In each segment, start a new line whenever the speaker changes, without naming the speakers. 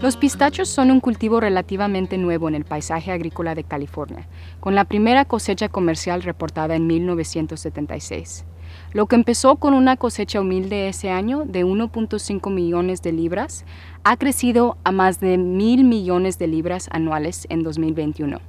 Los pistachos son un cultivo relativamente nuevo en el paisaje agrícola de California, con la primera cosecha comercial reportada en 1976. Lo que empezó con una cosecha humilde ese año de 1.5 millones de libras, ha crecido a más de 1,000 millones de libras anuales en 2021.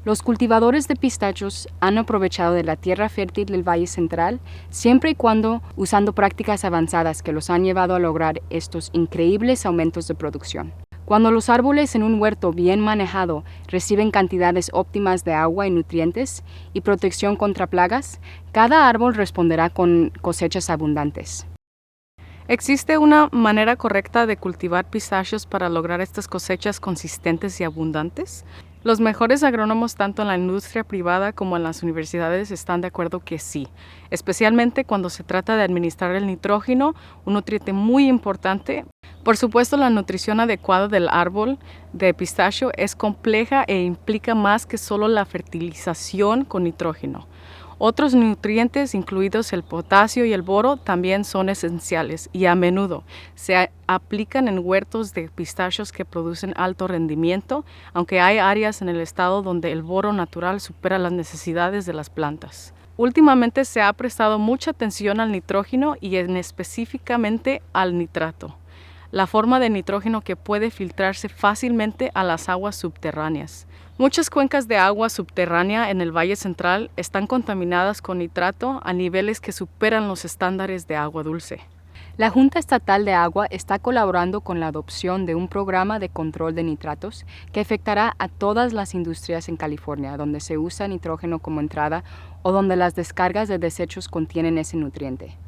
Los cultivadores de pistachos han aprovechado de la tierra fértil del Valle Central, siempre y cuando usando prácticas avanzadas que los han llevado a lograr estos increíbles aumentos de producción. Cuando los árboles en un huerto bien manejado reciben cantidades óptimas de agua y nutrientes y protección contra plagas, cada árbol responderá con cosechas abundantes.
¿Existe una manera correcta de cultivar pistachos para lograr estas cosechas consistentes y abundantes? Los mejores agrónomos tanto en la industria privada como en las universidades están de acuerdo que sí, especialmente cuando se trata de administrar el nitrógeno, un nutriente muy importante. Por supuesto, la nutrición adecuada del árbol de pistacho es compleja e implica más que solo la fertilización con nitrógeno. Otros nutrientes, incluidos el potasio y el boro, también son esenciales y a menudo se aplican en huertos de pistachos que producen alto rendimiento, aunque hay áreas en el estado donde el boro natural supera las necesidades de las plantas. Últimamente se ha prestado mucha atención al nitrógeno y específicamente al nitrato, la forma de nitrógeno que puede filtrarse fácilmente a las aguas subterráneas. Muchas cuencas de agua subterránea en el Valle Central están contaminadas con nitrato a niveles que superan los estándares de agua dulce.
La Junta Estatal de Agua está colaborando con la adopción de un programa de control de nitratos que afectará a todas las industrias en California donde se usa nitrógeno como entrada o donde las descargas de desechos contienen ese nutriente.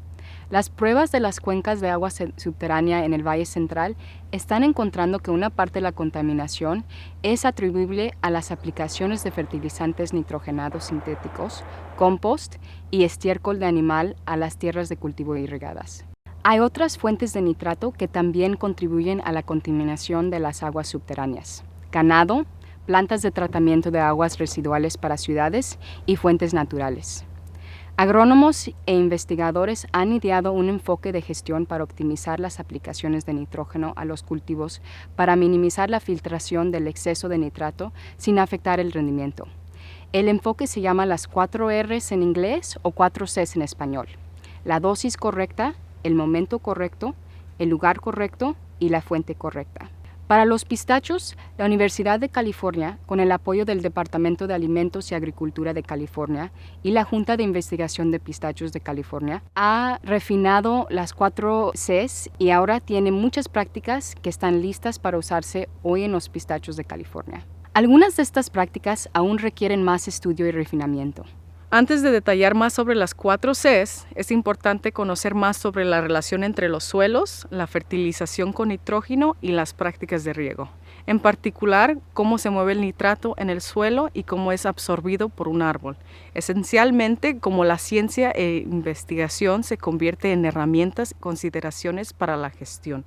Las pruebas de las cuencas de agua subterránea en el Valle Central están encontrando que una parte de la contaminación es atribuible a las aplicaciones de fertilizantes nitrogenados sintéticos, compost y estiércol de animal a las tierras de cultivo irrigadas. Hay otras fuentes de nitrato que también contribuyen a la contaminación de las aguas subterráneas: ganado, plantas de tratamiento de aguas residuales para ciudades y fuentes naturales. Agrónomos e investigadores han ideado un enfoque de gestión para optimizar las aplicaciones de nitrógeno a los cultivos para minimizar la filtración del exceso de nitrato sin afectar el rendimiento. El enfoque se llama las 4 R's en inglés o 4 C's en español: la dosis correcta, el momento correcto, el lugar correcto y la fuente correcta. Para los pistachos, la Universidad de California, con el apoyo del Departamento de Alimentos y Agricultura de California y la Junta de Investigación de Pistachos de California, ha refinado las 4 C's y ahora tiene muchas prácticas que están listas para usarse hoy en los pistachos de California. Algunas de estas prácticas aún requieren más estudio y refinamiento.
Antes de detallar más sobre las 4 C's, es importante conocer más sobre la relación entre los suelos, la fertilización con nitrógeno y las prácticas de riego. En particular, cómo se mueve el nitrato en el suelo y cómo es absorbido por un árbol. Esencialmente, cómo la ciencia e investigación se convierte en herramientas y consideraciones para la gestión.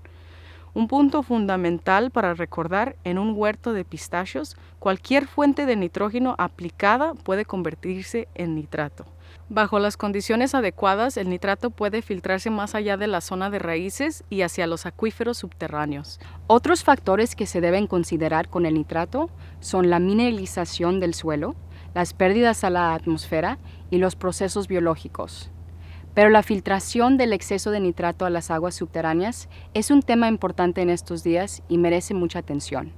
Un punto fundamental para recordar: en un huerto de pistachos, cualquier fuente de nitrógeno aplicada puede convertirse en nitrato. Bajo las condiciones adecuadas, el nitrato puede filtrarse más allá de la zona de raíces y hacia los acuíferos subterráneos.
Otros factores que se deben considerar con el nitrato son la mineralización del suelo, las pérdidas a la atmósfera y los procesos biológicos. Pero la filtración del exceso de nitrato a las aguas subterráneas es un tema importante en estos días y merece mucha atención.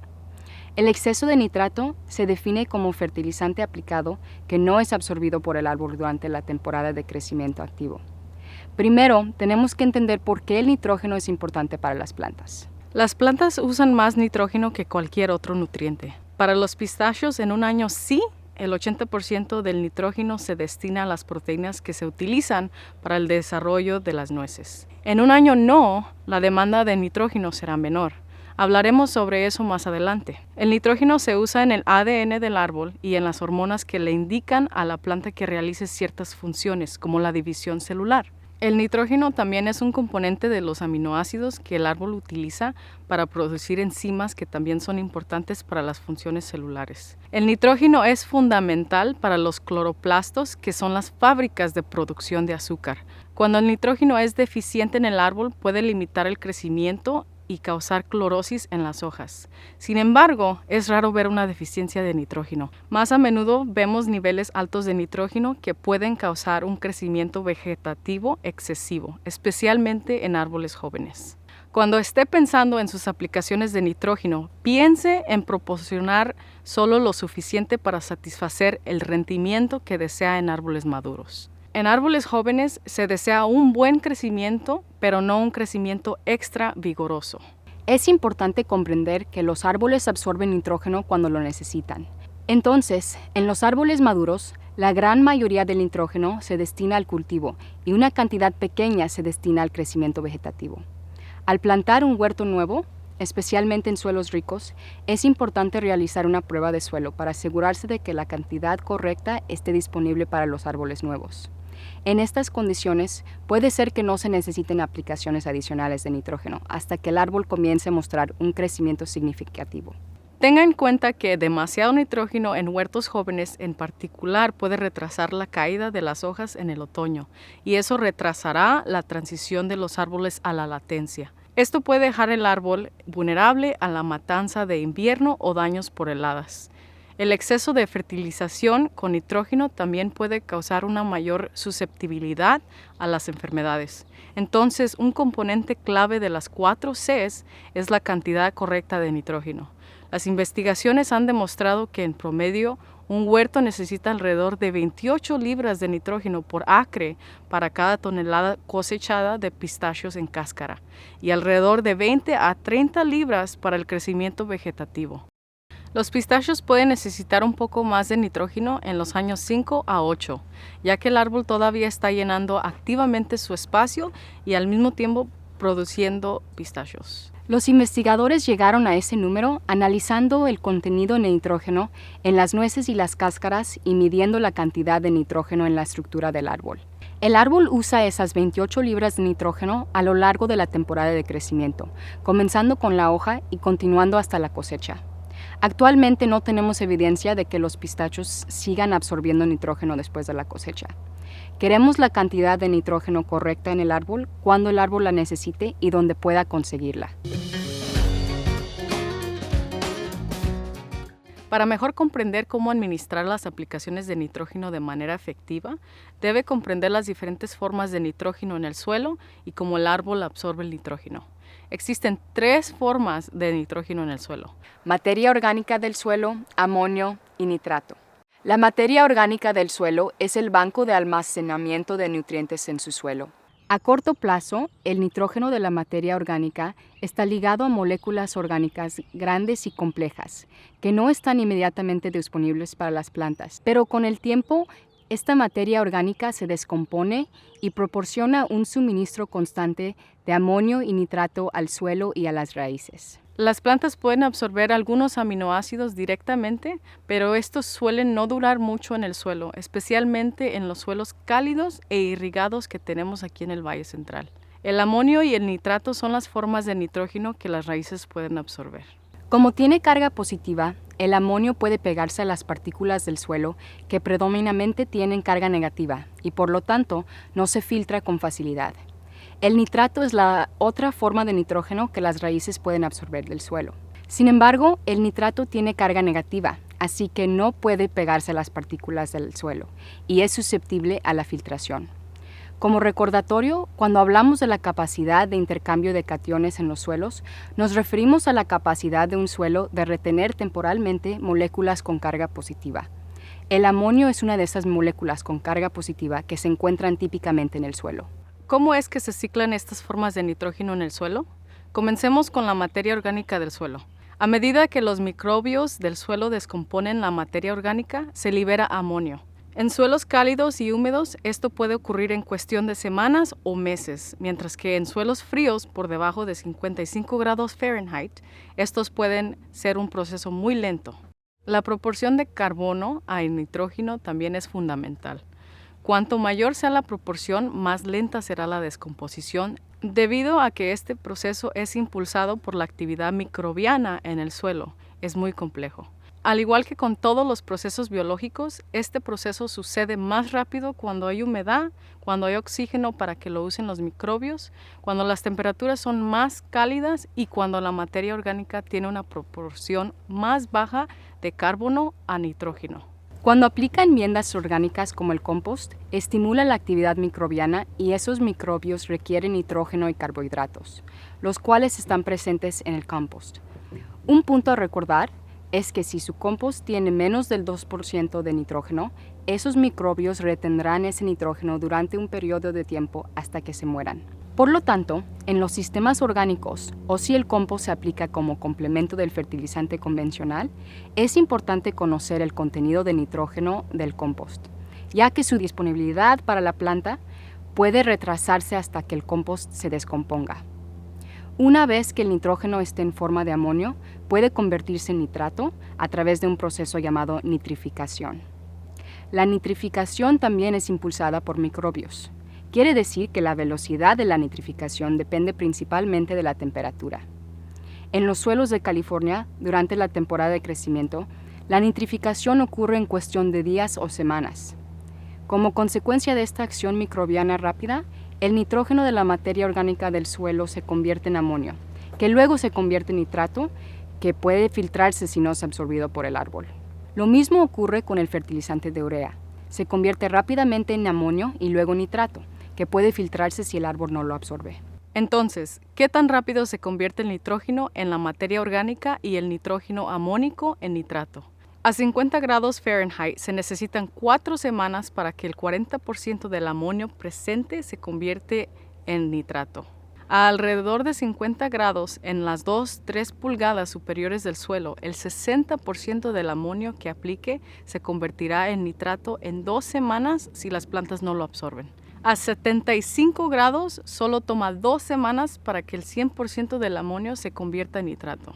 El exceso de nitrato se define como fertilizante aplicado que no es absorbido por el árbol durante la temporada de crecimiento activo. Primero, tenemos que entender por qué el nitrógeno es importante para las plantas.
Las plantas usan más nitrógeno que cualquier otro nutriente. Para los pistachos, en un año sí, el 80% del nitrógeno se destina a las proteínas que se utilizan para el desarrollo de las nueces. En un año no, la demanda de nitrógeno será menor. Hablaremos sobre eso más adelante. El nitrógeno se usa en el ADN del árbol y en las hormonas que le indican a la planta que realice ciertas funciones, como la división celular. El nitrógeno también es un componente de los aminoácidos que el árbol utiliza para producir enzimas que también son importantes para las funciones celulares. El nitrógeno es fundamental para los cloroplastos, que son las fábricas de producción de azúcar. Cuando el nitrógeno es deficiente en el árbol, puede limitar el crecimiento y causar clorosis en las hojas. Sin embargo, es raro ver una deficiencia de nitrógeno. Más a menudo vemos niveles altos de nitrógeno que pueden causar un crecimiento vegetativo excesivo, especialmente en árboles jóvenes. Cuando esté pensando en sus aplicaciones de nitrógeno, piense en proporcionar solo lo suficiente para satisfacer el rendimiento que desea en árboles maduros. En árboles jóvenes se desea un buen crecimiento, pero no un crecimiento extra vigoroso.
Es importante comprender que los árboles absorben nitrógeno cuando lo necesitan. Entonces, en los árboles maduros, la gran mayoría del nitrógeno se destina al cultivo y una cantidad pequeña se destina al crecimiento vegetativo. Al plantar un huerto nuevo, especialmente en suelos ricos, es importante realizar una prueba de suelo para asegurarse de que la cantidad correcta esté disponible para los árboles nuevos. En estas condiciones, puede ser que no se necesiten aplicaciones adicionales de nitrógeno hasta que el árbol comience a mostrar un crecimiento significativo.
Tenga en cuenta que demasiado nitrógeno en huertos jóvenes en particular puede retrasar la caída de las hojas en el otoño, y eso retrasará la transición de los árboles a la latencia. Esto puede dejar el árbol vulnerable a la matanza de invierno o daños por heladas. El exceso de fertilización con nitrógeno también puede causar una mayor susceptibilidad a las enfermedades. Entonces, un componente clave de las 4 Cs es la cantidad correcta de nitrógeno. Las investigaciones han demostrado que en promedio un huerto necesita alrededor de 28 libras de nitrógeno por acre para cada tonelada cosechada de pistachos en cáscara y alrededor de 20 a 30 libras para el crecimiento vegetativo. Los pistachos pueden necesitar un poco más de nitrógeno en los años 5 a 8, ya que el árbol todavía está llenando activamente su espacio y al mismo tiempo produciendo pistachos.
Los investigadores llegaron a ese número analizando el contenido de nitrógeno en las nueces y las cáscaras y midiendo la cantidad de nitrógeno en la estructura del árbol. El árbol usa esas 28 libras de nitrógeno a lo largo de la temporada de crecimiento, comenzando con la hoja y continuando hasta la cosecha. Actualmente no tenemos evidencia de que los pistachos sigan absorbiendo nitrógeno después de la cosecha. Queremos la cantidad de nitrógeno correcta en el árbol cuando el árbol la necesite y donde pueda conseguirla.
Para mejor comprender cómo administrar las aplicaciones de nitrógeno de manera efectiva, debe comprender las diferentes formas de nitrógeno en el suelo y cómo el árbol absorbe el nitrógeno. Existen 3 formas de nitrógeno en el suelo:
materia orgánica del suelo, amonio y nitrato. La materia orgánica del suelo es el banco de almacenamiento de nutrientes en su suelo. A corto plazo, el nitrógeno de la materia orgánica está ligado a moléculas orgánicas grandes y complejas, que no están inmediatamente disponibles para las plantas, pero con el tiempo, esta materia orgánica se descompone y proporciona un suministro constante de amonio y nitrato al suelo y a las raíces.
Las plantas pueden absorber algunos aminoácidos directamente, pero estos suelen no durar mucho en el suelo, especialmente en los suelos cálidos e irrigados que tenemos aquí en el Valle Central. El amonio y el nitrato son las formas de nitrógeno que las raíces pueden absorber.
Como tiene carga positiva, el amonio puede pegarse a las partículas del suelo que predominantemente tienen carga negativa y por lo tanto no se filtra con facilidad. El nitrato es la otra forma de nitrógeno que las raíces pueden absorber del suelo. Sin embargo, el nitrato tiene carga negativa, así que no puede pegarse a las partículas del suelo y es susceptible a la filtración. Como recordatorio, cuando hablamos de la capacidad de intercambio de cationes en los suelos, nos referimos a la capacidad de un suelo de retener temporalmente moléculas con carga positiva. El amonio es una de esas moléculas con carga positiva que se encuentran típicamente en el suelo.
¿Cómo es que se ciclan estas formas de nitrógeno en el suelo? Comencemos con la materia orgánica del suelo. A medida que los microbios del suelo descomponen la materia orgánica, se libera amonio. En suelos cálidos y húmedos, esto puede ocurrir en cuestión de semanas o meses, mientras que en suelos fríos por debajo de 55 grados Fahrenheit, estos pueden ser un proceso muy lento. La proporción de carbono a nitrógeno también es fundamental. Cuanto mayor sea la proporción, más lenta será la descomposición, debido a que este proceso es impulsado por la actividad microbiana en el suelo. Es muy complejo. Al igual que con todos los procesos biológicos, este proceso sucede más rápido cuando hay humedad, cuando hay oxígeno para que lo usen los microbios, cuando las temperaturas son más cálidas y cuando la materia orgánica tiene una proporción más baja de carbono a nitrógeno.
Cuando aplica enmiendas orgánicas como el compost, estimula la actividad microbiana y esos microbios requieren nitrógeno y carbohidratos, los cuales están presentes en el compost. Un punto a recordar es que si su compost tiene menos del 2% de nitrógeno, esos microbios retendrán ese nitrógeno durante un periodo de tiempo hasta que se mueran. Por lo tanto, en los sistemas orgánicos, o si el compost se aplica como complemento del fertilizante convencional, es importante conocer el contenido de nitrógeno del compost, ya que su disponibilidad para la planta puede retrasarse hasta que el compost se descomponga. Una vez que el nitrógeno esté en forma de amonio, puede convertirse en nitrato a través de un proceso llamado nitrificación. La nitrificación también es impulsada por microbios. Quiere decir que la velocidad de la nitrificación depende principalmente de la temperatura. En los suelos de California, durante la temporada de crecimiento, la nitrificación ocurre en cuestión de días o semanas. Como consecuencia de esta acción microbiana rápida, el nitrógeno de la materia orgánica del suelo se convierte en amonio, que luego se convierte en nitrato, que puede filtrarse si no es absorbido por el árbol. Lo mismo ocurre con el fertilizante de urea. Se convierte rápidamente en amonio y luego nitrato, que puede filtrarse si el árbol no lo absorbe.
Entonces, ¿qué tan rápido se convierte el nitrógeno en la materia orgánica y el nitrógeno amónico en nitrato? A 50 grados Fahrenheit se necesitan 4 semanas para que el 40% del amonio presente se convierte en nitrato. A alrededor de 50 grados en las 2-3 pulgadas superiores del suelo, el 60% del amonio que aplique se convertirá en nitrato en 2 semanas si las plantas no lo absorben. A 75 grados solo toma 2 semanas para que el 100% del amonio se convierta en nitrato.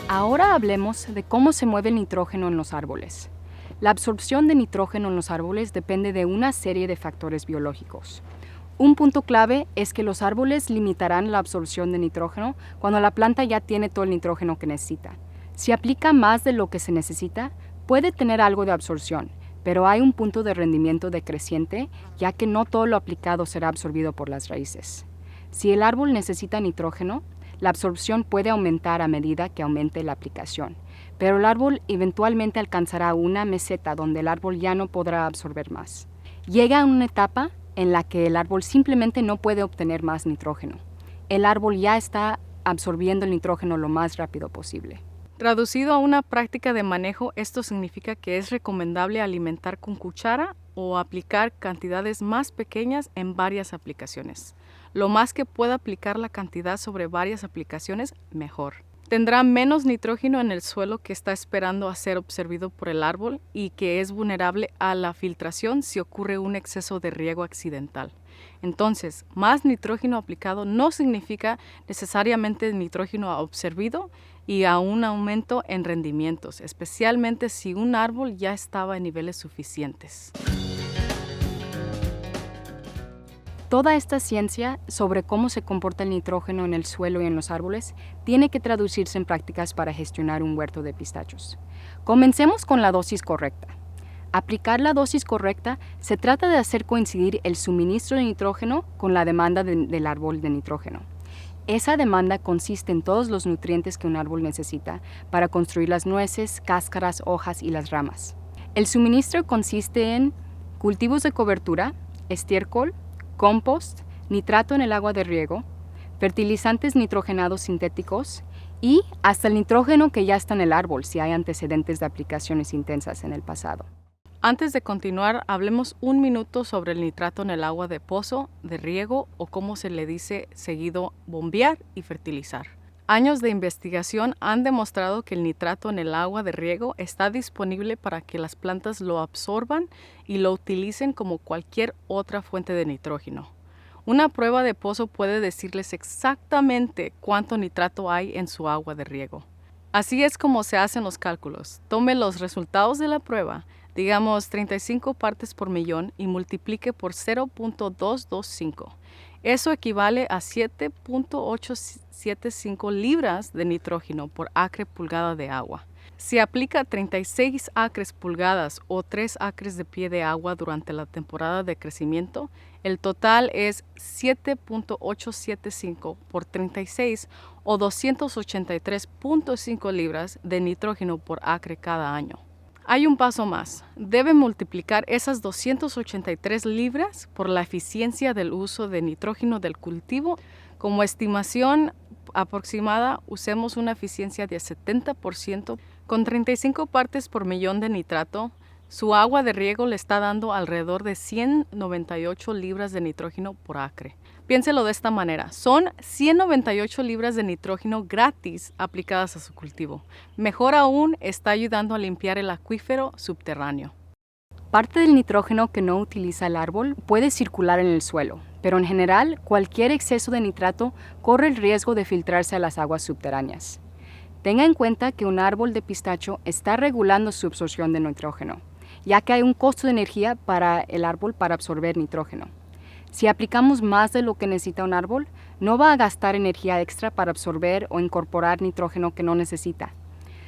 Ahora hablemos de cómo se mueve el nitrógeno en los árboles. La absorción de nitrógeno en los árboles depende de una serie de factores biológicos. Un punto clave es que los árboles limitarán la absorción de nitrógeno cuando la planta ya tiene todo el nitrógeno que necesita. Si aplica más de lo que se necesita, puede tener algo de absorción, pero hay un punto de rendimiento decreciente, ya que no todo lo aplicado será absorbido por las raíces. Si el árbol necesita nitrógeno, la absorción puede aumentar a medida que aumente la aplicación, pero el árbol eventualmente alcanzará una meseta donde el árbol ya no podrá absorber más. Llega a una etapa en la que el árbol simplemente no puede obtener más nitrógeno. El árbol ya está absorbiendo el nitrógeno lo más rápido posible.
Traducido a una práctica de manejo, esto significa que es recomendable alimentar con cuchara o aplicar cantidades más pequeñas en varias aplicaciones. Lo más que pueda aplicar la cantidad sobre varias aplicaciones, mejor. Tendrá menos nitrógeno en el suelo que está esperando a ser absorbido por el árbol y que es vulnerable a la filtración si ocurre un exceso de riego accidental. Entonces, más nitrógeno aplicado no significa necesariamente nitrógeno absorbido y a un aumento en rendimientos, especialmente si un árbol ya estaba en niveles suficientes.
Toda esta ciencia sobre cómo se comporta el nitrógeno en el suelo y en los árboles tiene que traducirse en prácticas para gestionar un huerto de pistachos. Comencemos con la dosis correcta. Aplicar la dosis correcta se trata de hacer coincidir el suministro de nitrógeno con la demanda del árbol de nitrógeno. Esa demanda consiste en todos los nutrientes que un árbol necesita para construir las nueces, cáscaras, hojas y las ramas. El suministro consiste en cultivos de cobertura, estiércol, compost, nitrato en el agua de riego, fertilizantes nitrogenados sintéticos y hasta el nitrógeno que ya está en el árbol si hay antecedentes de aplicaciones intensas en el pasado.
Antes de continuar, hablemos un minuto sobre el nitrato en el agua de pozo, de riego o como se le dice seguido, bombear y fertilizar. Años de investigación han demostrado que el nitrato en el agua de riego está disponible para que las plantas lo absorban y lo utilicen como cualquier otra fuente de nitrógeno. Una prueba de pozo puede decirles exactamente cuánto nitrato hay en su agua de riego. Así es como se hacen los cálculos. Tome los resultados de la prueba, digamos 35 partes por millón, y multiplique por 0.225. Eso equivale a 7.875 libras de nitrógeno por acre pulgada de agua. Si aplica 36 acres pulgadas o 3 acres de pie de agua durante la temporada de crecimiento, el total es 7.875 por 36 o 283.5 libras de nitrógeno por acre cada año. Hay un paso más. Debe multiplicar esas 283 libras por la eficiencia del uso de nitrógeno del cultivo. Como estimación aproximada, usemos una eficiencia de 70%. Con 35 partes por millón de nitrato, su agua de riego le está dando alrededor de 198 libras de nitrógeno por acre. Piénselo de esta manera, son 198 libras de nitrógeno gratis aplicadas a su cultivo. Mejor aún, está ayudando a limpiar el acuífero subterráneo.
Parte del nitrógeno que no utiliza el árbol puede circular en el suelo, pero en general, cualquier exceso de nitrato corre el riesgo de filtrarse a las aguas subterráneas. Tenga en cuenta que un árbol de pistacho está regulando su absorción de nitrógeno, ya que hay un costo de energía para el árbol para absorber nitrógeno. Si aplicamos más de lo que necesita un árbol, no va a gastar energía extra para absorber o incorporar nitrógeno que no necesita.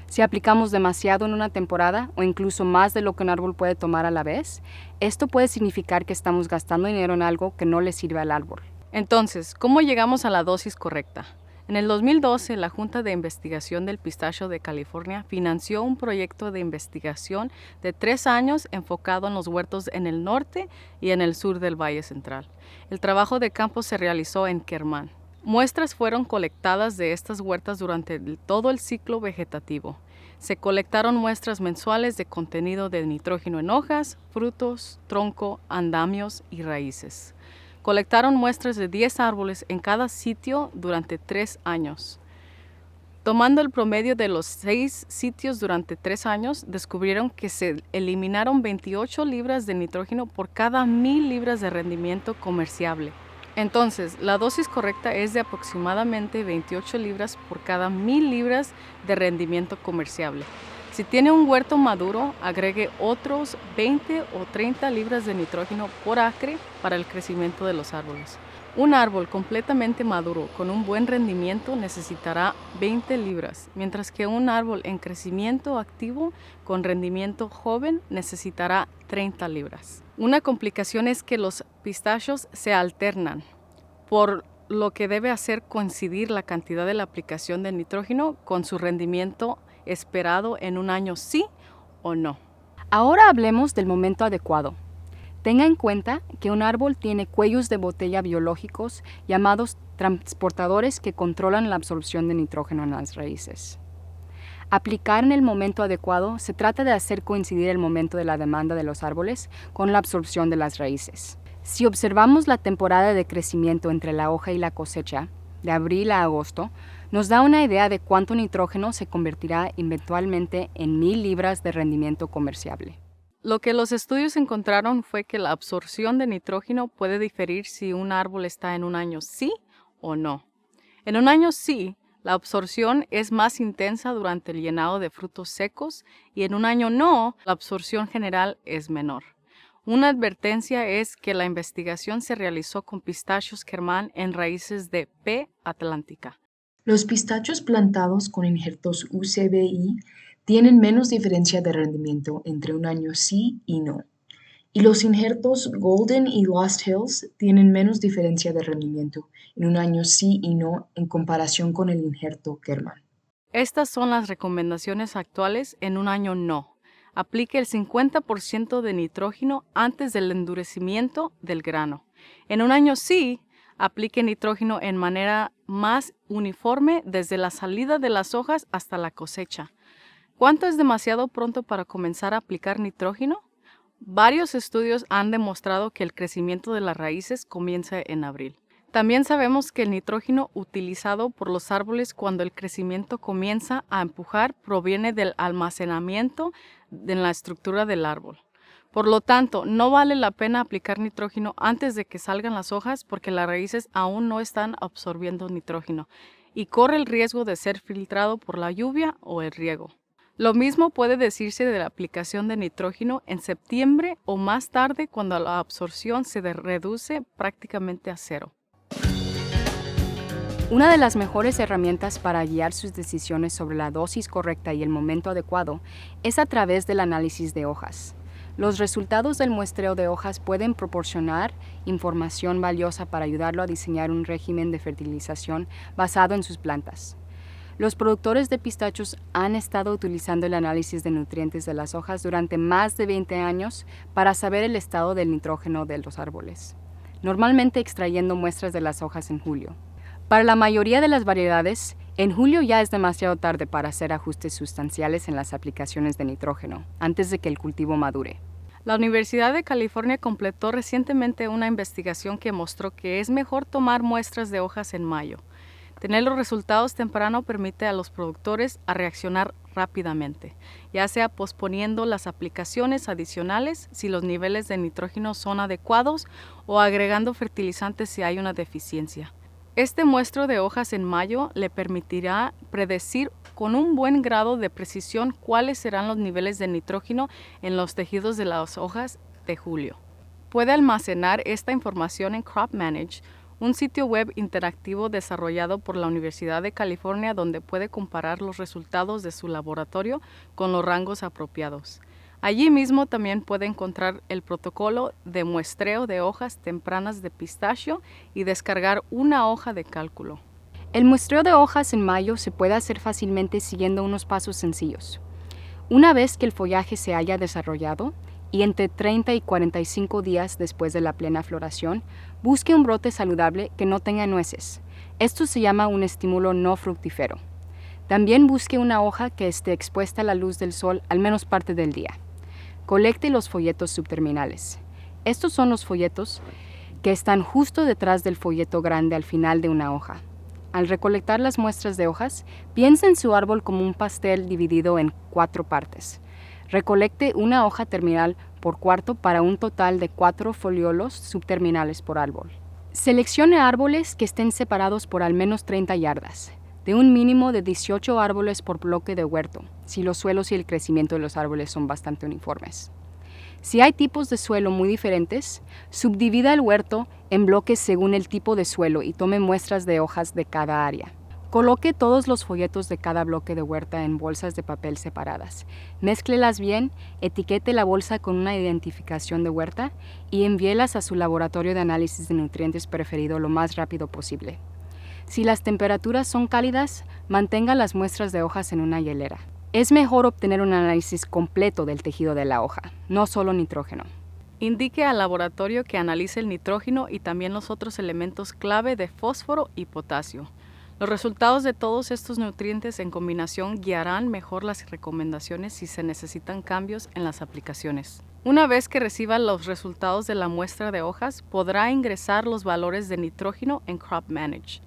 Si aplicamos demasiado en una temporada o incluso más de lo que un árbol puede tomar a la vez, esto puede significar que estamos gastando dinero en algo que no le sirve al árbol.
Entonces, ¿cómo llegamos a la dosis correcta? En el 2012, la Junta de Investigación del Pistacho de California financió un proyecto de investigación de 3 años enfocado en los huertos en el norte y en el sur del Valle Central. El trabajo de campo se realizó en Kerman. Muestras fueron colectadas de estas huertas durante todo el ciclo vegetativo. Se colectaron muestras mensuales de contenido de nitrógeno en hojas, frutos, tronco, andamios y raíces. Colectaron muestras de 10 árboles en cada sitio durante 3 años. Tomando el promedio de los 6 sitios durante 3 años, descubrieron que se eliminaron 28 libras de nitrógeno por cada 1000 libras de rendimiento comerciable. Entonces, la dosis correcta es de aproximadamente 28 libras por cada 1000 libras de rendimiento comerciable. Si tiene un huerto maduro, agregue otros 20 o 30 libras de nitrógeno por acre para el crecimiento de los árboles. Un árbol completamente maduro con un buen rendimiento necesitará 20 libras, mientras que un árbol en crecimiento activo con rendimiento joven necesitará 30 libras. Una complicación es que los pistachos se alternan, por lo que debe hacer coincidir la cantidad de la aplicación de nitrógeno con su rendimiento esperado en un año sí o no.
Ahora hablemos del momento adecuado. Tenga en cuenta que un árbol tiene cuellos de botella biológicos llamados transportadores que controlan la absorción de nitrógeno en las raíces. Aplicar en el momento adecuado se trata de hacer coincidir el momento de la demanda de los árboles con la absorción de las raíces. Si observamos la temporada de crecimiento entre la hoja y la cosecha, de abril a agosto, nos da una idea de cuánto nitrógeno se convertirá eventualmente en 1000 libras de rendimiento comerciable.
Lo que los estudios encontraron fue que la absorción de nitrógeno puede diferir si un árbol está en un año sí o no. En un año sí, la absorción es más intensa durante el llenado de frutos secos y en un año no, la absorción general es menor. Una advertencia es que la investigación se realizó con pistachos Kerman en raíces de P. atlántica.
Los pistachos plantados con injertos UCBI tienen menos diferencia de rendimiento entre un año sí y no. Y los injertos Golden y Lost Hills tienen menos diferencia de rendimiento en un año sí y no en comparación con el injerto Kerman.
Estas son las recomendaciones actuales en un año no. Aplique el 50% de nitrógeno antes del endurecimiento del grano. En un año sí, aplique nitrógeno en manera más uniforme desde la salida de las hojas hasta la cosecha. ¿Cuánto es demasiado pronto para comenzar a aplicar nitrógeno? Varios estudios han demostrado que el crecimiento de las raíces comienza en abril. También sabemos que el nitrógeno utilizado por los árboles cuando el crecimiento comienza a empujar proviene del almacenamiento en la estructura del árbol. Por lo tanto, no vale la pena aplicar nitrógeno antes de que salgan las hojas porque las raíces aún no están absorbiendo nitrógeno y corre el riesgo de ser filtrado por la lluvia o el riego. Lo mismo puede decirse de la aplicación de nitrógeno en septiembre o más tarde cuando la absorción se reduce prácticamente a cero.
Una de las mejores herramientas para guiar sus decisiones sobre la dosis correcta y el momento adecuado es a través del análisis de hojas. Los resultados del muestreo de hojas pueden proporcionar información valiosa para ayudarlo a diseñar un régimen de fertilización basado en sus plantas. Los productores de pistachos han estado utilizando el análisis de nutrientes de las hojas durante más de 20 años para saber el estado del nitrógeno de los árboles, normalmente extrayendo muestras de las hojas en julio. Para la mayoría de las variedades, en julio ya es demasiado tarde para hacer ajustes sustanciales en las aplicaciones de nitrógeno, antes de que el cultivo madure.
La Universidad de California completó recientemente una investigación que mostró que es mejor tomar muestras de hojas en mayo. Tener los resultados temprano permite a los productores a reaccionar rápidamente, ya sea posponiendo las aplicaciones adicionales si los niveles de nitrógeno son adecuados o agregando fertilizantes si hay una deficiencia. Este muestreo de hojas en mayo le permitirá predecir con un buen grado de precisión cuáles serán los niveles de nitrógeno en los tejidos de las hojas de julio. Puede almacenar esta información en CropManage, un sitio web interactivo desarrollado por la Universidad de California donde puede comparar los resultados de su laboratorio con los rangos apropiados. Allí mismo también puede encontrar el protocolo de muestreo de hojas tempranas de pistacho y descargar una hoja de cálculo.
El muestreo de hojas en mayo se puede hacer fácilmente siguiendo unos pasos sencillos. Una vez que el follaje se haya desarrollado, y entre 30 y 45 días después de la plena floración, busque un brote saludable que no tenga nueces. Esto se llama un estímulo no fructífero. También busque una hoja que esté expuesta a la luz del sol al menos parte del día. Colecte los folletos subterminales. Estos son los folletos que están justo detrás del folleto grande al final de una hoja. Al recolectar las muestras de hojas, piense en su árbol como un pastel dividido en 4 partes. Recolecte una hoja terminal por cuarto para un total de 4 foliolos subterminales por árbol. Seleccione árboles que estén separados por al menos 30 yardas, de un mínimo de 18 árboles por bloque de huerto, si los suelos y el crecimiento de los árboles son bastante uniformes. Si hay tipos de suelo muy diferentes, subdivida el huerto en bloques según el tipo de suelo y tome muestras de hojas de cada área. Coloque todos los folletos de cada bloque de huerta en bolsas de papel separadas. Mézclelas bien, etiquete la bolsa con una identificación de huerta y envíelas a su laboratorio de análisis de nutrientes preferido lo más rápido posible. Si las temperaturas son cálidas, mantenga las muestras de hojas en una hielera. Es mejor obtener un análisis completo del tejido de la hoja, no solo nitrógeno.
Indique al laboratorio que analice el nitrógeno y también los otros elementos clave de fósforo y potasio. Los resultados de todos estos nutrientes en combinación guiarán mejor las recomendaciones si se necesitan cambios en las aplicaciones. Una vez que reciba los resultados de la muestra de hojas, podrá ingresar los valores de nitrógeno en CropManage.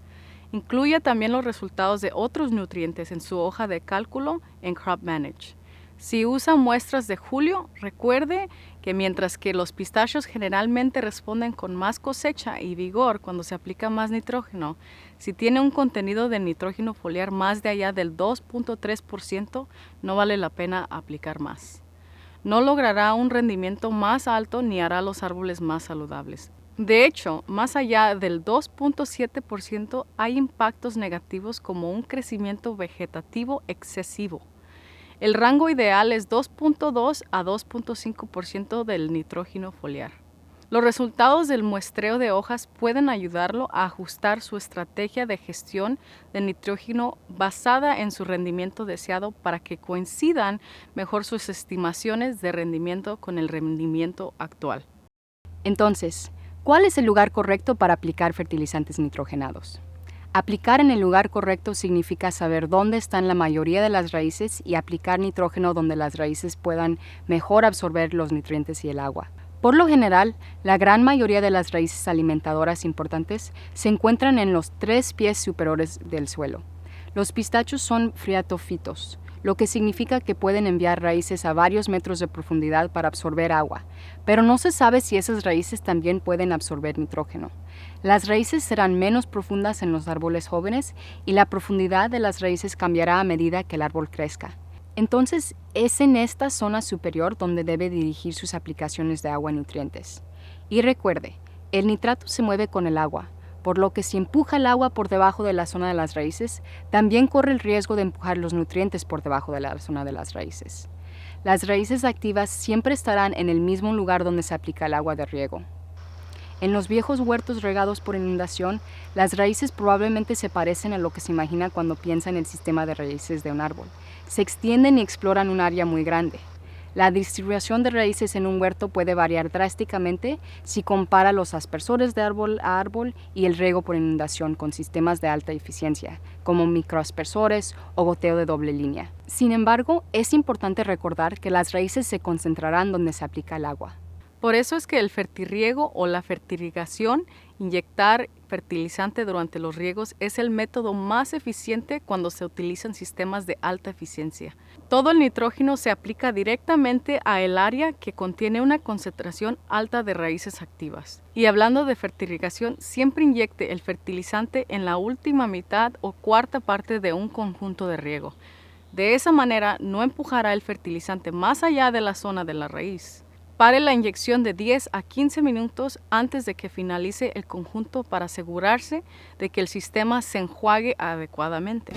Incluya también los resultados de otros nutrientes en su hoja de cálculo en CropManage. Si usa muestras de julio, recuerde que mientras que los pistachos generalmente responden con más cosecha y vigor cuando se aplica más nitrógeno, si tiene un contenido de nitrógeno foliar más de allá del 2.3%, no vale la pena aplicar más. No logrará un rendimiento más alto ni hará los árboles más saludables. De hecho, más allá del 2.7% hay impactos negativos como un crecimiento vegetativo excesivo. El rango ideal es 2.2 a 2.5% del nitrógeno foliar. Los resultados del muestreo de hojas pueden ayudarlo a ajustar su estrategia de gestión de nitrógeno basada en su rendimiento deseado para que coincidan mejor sus estimaciones de rendimiento con el rendimiento actual.
Entonces, ¿cuál es el lugar correcto para aplicar fertilizantes nitrogenados? Aplicar en el lugar correcto significa saber dónde están la mayoría de las raíces y aplicar nitrógeno donde las raíces puedan mejor absorber los nutrientes y el agua. Por lo general, la gran mayoría de las raíces alimentadoras importantes se encuentran en los 3 pies superiores del suelo. Los pistachos son friatofitos, lo que significa que pueden enviar raíces a varios metros de profundidad para absorber agua, pero no se sabe si esas raíces también pueden absorber nitrógeno. Las raíces serán menos profundas en los árboles jóvenes y la profundidad de las raíces cambiará a medida que el árbol crezca. Entonces, es en esta zona superior donde debe dirigir sus aplicaciones de agua y nutrientes. Y recuerde, el nitrato se mueve con el agua, por lo que si empuja el agua por debajo de la zona de las raíces, también corre el riesgo de empujar los nutrientes por debajo de la zona de las raíces. Las raíces activas siempre estarán en el mismo lugar donde se aplica el agua de riego. En los viejos huertos regados por inundación, las raíces probablemente se parecen a lo que se imagina cuando piensa en el sistema de raíces de un árbol. Se extienden y exploran un área muy grande. La distribución de raíces en un huerto puede variar drásticamente si compara los aspersores de árbol a árbol y el riego por inundación con sistemas de alta eficiencia, como microaspersores o goteo de doble línea. Sin embargo, es importante recordar que las raíces se concentrarán donde se aplica el agua.
Por eso es que el fertirriego o la fertirrigación, inyectar fertilizante durante los riegos, es el método más eficiente cuando se utilizan sistemas de alta eficiencia. Todo el nitrógeno se aplica directamente a el área que contiene una concentración alta de raíces activas. Y hablando de fertirrigación, siempre inyecte el fertilizante en la última mitad o cuarta parte de un conjunto de riego. De esa manera no empujará el fertilizante más allá de la zona de la raíz. Pare la inyección de 10 a 15 minutos antes de que finalice el conjunto para asegurarse de que el sistema se enjuague adecuadamente.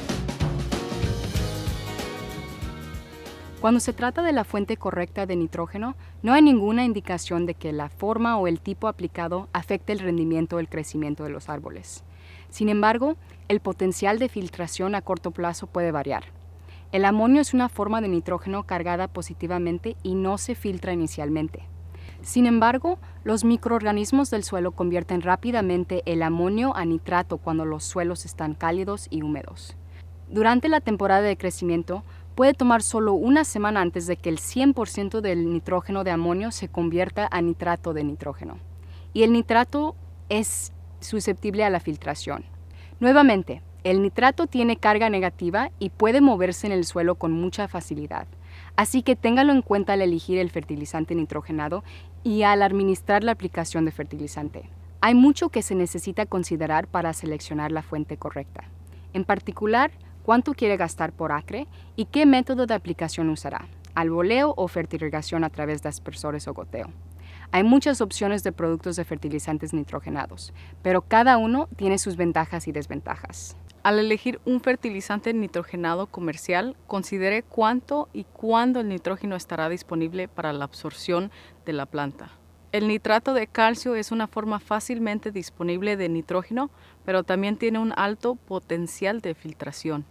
Cuando se trata de la fuente correcta de nitrógeno, no hay ninguna indicación de que la forma o el tipo aplicado afecte el rendimiento o el crecimiento de los árboles. Sin embargo, el potencial de filtración a corto plazo puede variar. El amonio es una forma de nitrógeno cargada positivamente y no se filtra inicialmente. Sin embargo, los microorganismos del suelo convierten rápidamente el amonio a nitrato cuando los suelos están cálidos y húmedos. Durante la temporada de crecimiento, puede tomar solo una semana antes de que el 100% del nitrógeno de amonio se convierta a nitrato de nitrógeno. Y el nitrato es susceptible a la filtración. Nuevamente, el nitrato tiene carga negativa y puede moverse en el suelo con mucha facilidad, así que téngalo en cuenta al elegir el fertilizante nitrogenado y al administrar la aplicación de fertilizante. Hay mucho que se necesita considerar para seleccionar la fuente correcta. En particular, cuánto quiere gastar por acre y qué método de aplicación usará, al boleo o fertirrigación a través de aspersores o goteo. Hay muchas opciones de productos de fertilizantes nitrogenados, pero cada uno tiene sus ventajas y desventajas.
Al elegir un fertilizante nitrogenado comercial, considere cuánto y cuándo el nitrógeno estará disponible para la absorción de la planta. El nitrato de calcio es una forma fácilmente disponible de nitrógeno, pero también tiene un alto potencial de filtración.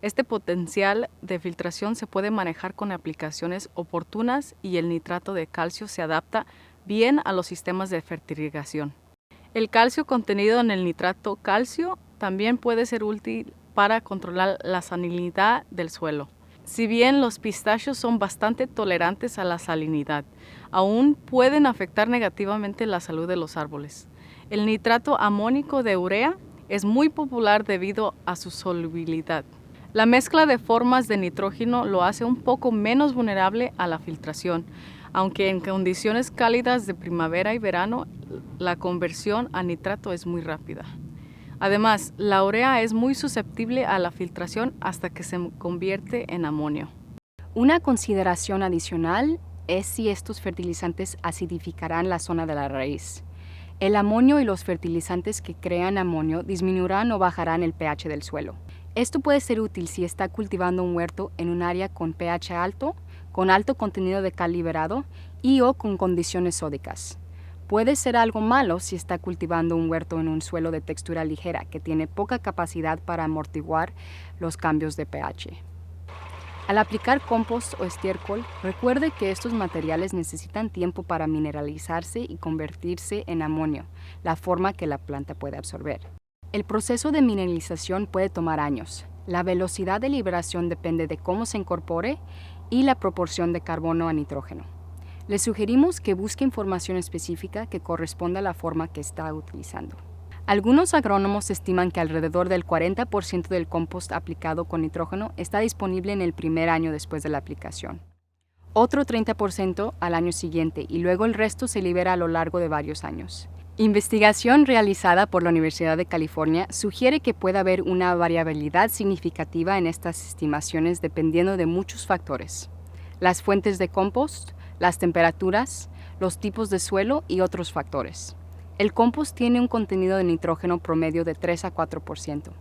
Este potencial de filtración se puede manejar con aplicaciones oportunas y el nitrato de calcio se adapta bien a los sistemas de fertirrigación. El calcio contenido en el nitrato calcio también puede ser útil para controlar la salinidad del suelo. Si bien los pistachos son bastante tolerantes a la salinidad, aún pueden afectar negativamente la salud de los árboles. El nitrato amónico de urea es muy popular debido a su solubilidad. La mezcla de formas de nitrógeno lo hace un poco menos vulnerable a la filtración, aunque en condiciones cálidas de primavera y verano, la conversión a nitrato es muy rápida. Además, la urea es muy susceptible a la filtración hasta que se convierte en amonio.
Una consideración adicional es si estos fertilizantes acidificarán la zona de la raíz. El amonio y los fertilizantes que crean amonio disminuirán o bajarán el pH del suelo. Esto puede ser útil si está cultivando un huerto en un área con pH alto, con alto contenido de cal liberado y o con condiciones sódicas. Puede ser algo malo si está cultivando un huerto en un suelo de textura ligera que tiene poca capacidad para amortiguar los cambios de pH. Al aplicar compost o estiércol, recuerde que estos materiales necesitan tiempo para mineralizarse y convertirse en amonio, la forma que la planta puede absorber. El proceso de mineralización puede tomar años. La velocidad de liberación depende de cómo se incorpore y la proporción de carbono a nitrógeno. Le sugerimos que busque información específica que corresponda a la forma que está utilizando. Algunos agrónomos estiman que alrededor del 40% del compost aplicado con nitrógeno está disponible en el primer año después de la aplicación. Otro 30% al año siguiente y luego el resto se libera a lo largo de varios años. Investigación realizada por la Universidad de California sugiere que puede haber una variabilidad significativa en estas estimaciones dependiendo de muchos factores: las fuentes de compost, las temperaturas, los tipos de suelo y otros factores. El compost tiene un contenido de nitrógeno promedio de 3 a 4%.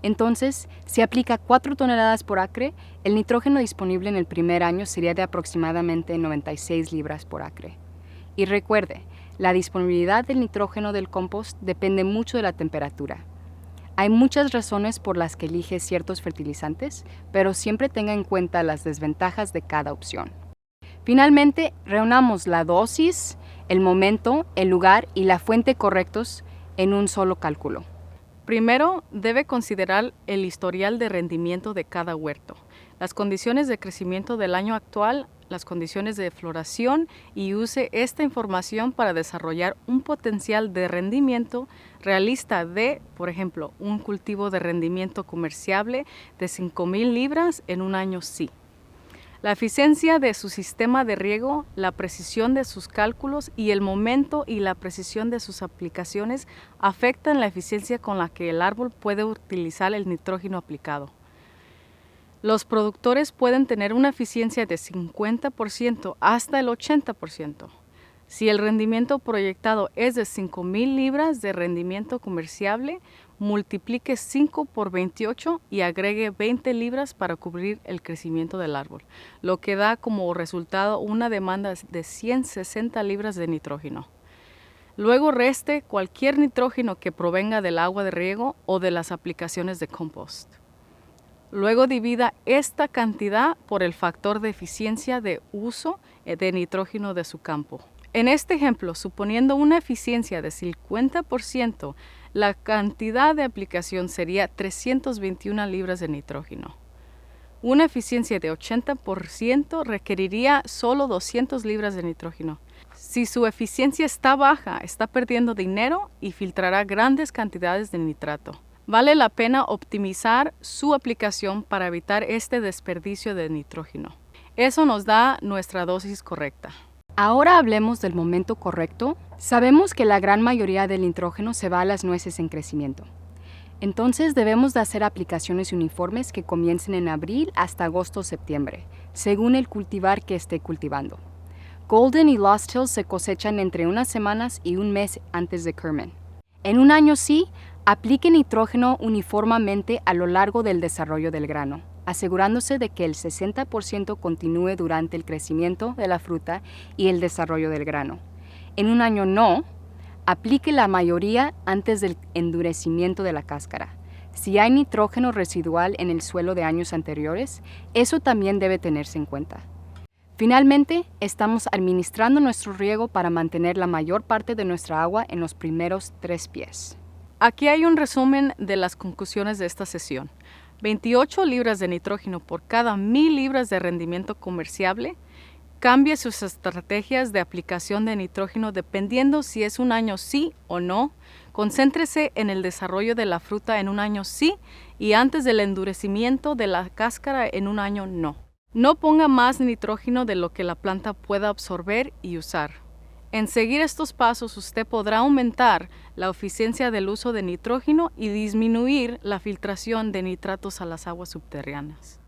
Entonces, si aplica 4 toneladas por acre, el nitrógeno disponible en el primer año sería de aproximadamente 96 libras por acre. Y recuerde, la disponibilidad del nitrógeno del compost depende mucho de la temperatura. Hay muchas razones por las que elige ciertos fertilizantes, pero siempre tenga en cuenta las desventajas de cada opción. Finalmente, reunamos la dosis, el momento, el lugar y la fuente correctos en un solo cálculo.
Primero, debe considerar el historial de rendimiento de cada huerto, las condiciones de crecimiento del año actual, las condiciones de floración y use esta información para desarrollar un potencial de rendimiento realista de, por ejemplo, un cultivo de rendimiento comerciable de 5,000 libras en un año sí. La eficiencia de su sistema de riego, la precisión de sus cálculos y el momento y la precisión de sus aplicaciones afectan la eficiencia con la que el árbol puede utilizar el nitrógeno aplicado. Los productores pueden tener una eficiencia de 50% hasta el 80%. Si el rendimiento proyectado es de 5,000 libras de rendimiento comerciable, multiplique 5 por 28 y agregue 20 libras para cubrir el crecimiento del árbol, lo que da como resultado una demanda de 160 libras de nitrógeno. Luego reste cualquier nitrógeno que provenga del agua de riego o de las aplicaciones de compost. Luego divida esta cantidad por el factor de eficiencia de uso de nitrógeno de su campo. En este ejemplo, suponiendo una eficiencia de 50%, la cantidad de aplicación sería 321 libras de nitrógeno. Una eficiencia de 80% requeriría solo 200 libras de nitrógeno. Si su eficiencia está baja, está perdiendo dinero y filtrará grandes cantidades de nitrato. Vale la pena optimizar su aplicación para evitar este desperdicio de nitrógeno. Eso nos da nuestra dosis correcta.
Ahora hablemos del momento correcto. Sabemos que la gran mayoría del nitrógeno se va a las nueces en crecimiento. Entonces debemos de hacer aplicaciones uniformes que comiencen en abril hasta agosto o septiembre, según el cultivar que esté cultivando. Golden y Lost Hills se cosechan entre unas semanas y un mes antes de Kerman. En un año sí, aplique nitrógeno uniformemente a lo largo del desarrollo del grano, asegurándose de que el 60% continúe durante el crecimiento de la fruta y el desarrollo del grano. En un año no, aplique la mayoría antes del endurecimiento de la cáscara. Si hay nitrógeno residual en el suelo de años anteriores, eso también debe tenerse en cuenta. Finalmente, estamos administrando nuestro riego para mantener la mayor parte de nuestra agua en los primeros 3 pies.
Aquí hay un resumen de las conclusiones de esta sesión. 28 libras de nitrógeno por cada 1,000 libras de rendimiento comerciable. Cambie sus estrategias de aplicación de nitrógeno dependiendo si es un año sí o no. Concéntrese en el desarrollo de la fruta en un año sí y antes del endurecimiento de la cáscara en un año no. No ponga más nitrógeno de lo que la planta pueda absorber y usar. En seguir estos pasos, usted podrá aumentar la eficiencia del uso de nitrógeno y disminuir la filtración de nitratos a las aguas subterráneas.